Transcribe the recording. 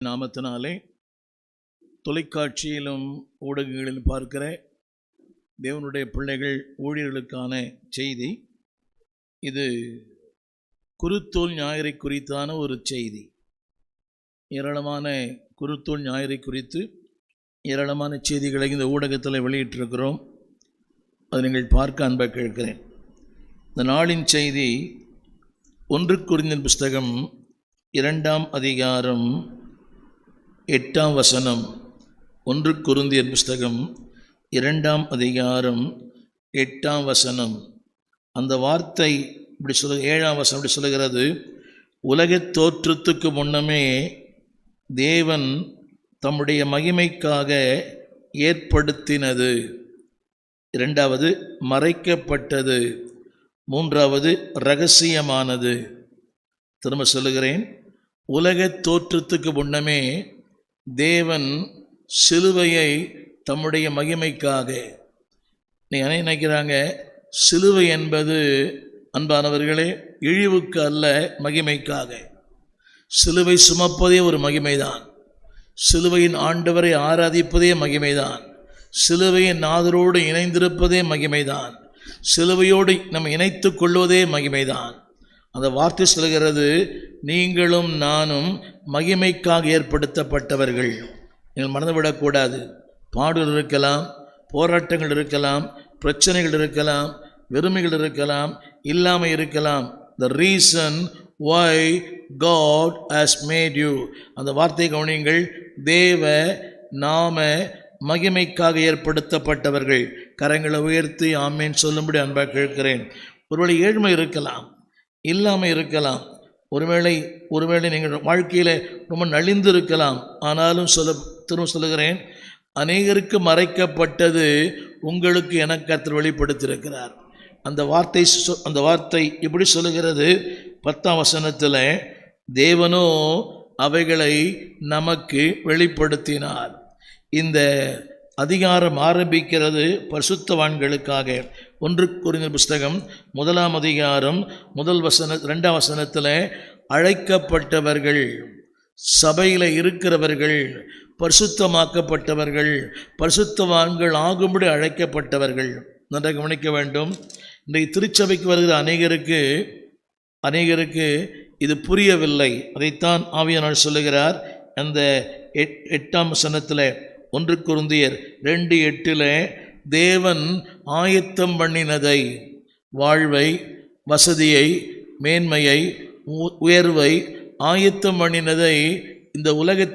நாமத்தினாலே தொலைக்காட்சியிலும் ஊடகங்களிலும் பார்க்கிற தேவனுடைய பிள்ளைகள் ஊழியர்களுக்கான செய்தி. இது குருத்தோல் ஞாயிறை குறித்தான ஒரு செய்தி. ஏராளமான குருத்தோல் ஞாயிறை குறித்து ஏராளமான செய்திகளை இந்த ஊடகத்தில் வெளியிட்டிருக்கிறோம். அதை நீங்கள் பார்க்க அன்பாக கேட்கிறேன். இந்த நாளின் செய்தி 1 கொரிந்தியர் புஸ்தகம் 2ஆம் அதிகாரம் 8ஆம் வசனம். 1 கொரிந்தியர் புஸ்தகம் 2ஆம் அதிகாரம் 8ஆம் வசனம். அந்த வார்த்தை இப்படி 7ஆம் வசனம் இப்படி சொல்லுகிறது: உலகத் தோற்றத்துக்கு முன்னமே தேவன் தம்முடைய மகிமைக்காக ஏற்படுத்தினது, 2வது மறைக்கப்பட்டது, 3வது இரகசியமானது. திரும்ப சொல்லுகிறேன், உலகத் தோற்றத்துக்கு முன்னமே தேவன் சிலுவையை தம்முடைய மகிமைக்காக. நீங்கள் என்ன நினைக்கிறாங்க? சிலுவை என்பது அன்பானவர்களே இழிவுக்கு அல்ல, மகிமைக்காக. சிலுவை சுமப்பதே ஒரு மகிமைதான். சிலுவையின் ஆண்டவரை ஆராதிப்பதே மகிமைதான். சிலுவையின் நாதரோடு இணைந்திருப்பதே மகிமைதான். சிலுவையோடு நம்ம இணைத்து கொள்வதே மகிமைதான். அந்த வார்த்தை சொல்கிறது, நீங்களும் நானும் மகிமைக்காக ஏற்படுத்தப்பட்டவர்கள். நீங்கள் மறந்துவிடக்கூடாது. பாடுகள் இருக்கலாம், போராட்டங்கள் இருக்கலாம், பிரச்சனைகள் இருக்கலாம், வெறுமைகள் இருக்கலாம், இல்லாமை இருக்கலாம். The reason why God has made you. அந்த வார்த்தை கவனியுங்கள். தேவ நாம மகிமைக்காக ஏற்படுத்தப்பட்டவர்கள். கரங்களை உயர்த்தி ஆமேன் சொல்லும்படி அன்பாக கேட்கிறேன். ஒருவேளை ஏழ்மை இருக்கலாம், இல்லாமல் இருக்கலாம், ஒருவேளை நீங்கள் வாழ்க்கையில் ரொம்ப நலிந்து இருக்கலாம். ஆனாலும் திரும்ப சொல்லுகிறேன், அநேகருக்கு மறைக்கப்பட்டது உங்களுக்கு எனக்கு கர்த்தர் வெளிப்படுத்தியிருக்கிறார். அந்த வார்த்தை இப்படி சொல்லுகிறது 10ஆம் வசனத்தில், தேவனோ அவைகளை நமக்கு வெளிப்படுத்தினார். இந்த அதிகாரம் ஆரம்பிக்கிறது பரிசுத்தவான்களுக்காக. 1 கொரிந்தியர் புஸ்தகம் 1ஆம் அதிகாரம் 2ஆம் வசனத்தில் அழைக்கப்பட்டவர்கள், சபையில் இருக்கிறவர்கள், பரிசுத்தமாக்கப்பட்டவர்கள், பரிசுத்தவான்கள் ஆகும்படி அழைக்கப்பட்டவர்கள். நன்றாக கவனிக்க வேண்டும். இன்றைக்கு திருச்சபைக்கு வருகிற அநேகருக்கு இது புரியவில்லை. அதைத்தான் ஆவியானவர் சொல்லுகிறார். அந்த 8ஆம் வசனத்தில் 1 கொரிந்தியர் 2:8 தேவன் ஆயத்தம் பண்ணினதை, வாழ்வை, வசதியை, மேன்மையை, உயர்வை ஆயத்தம் பண்ணினதை இந்த உலகத்தில்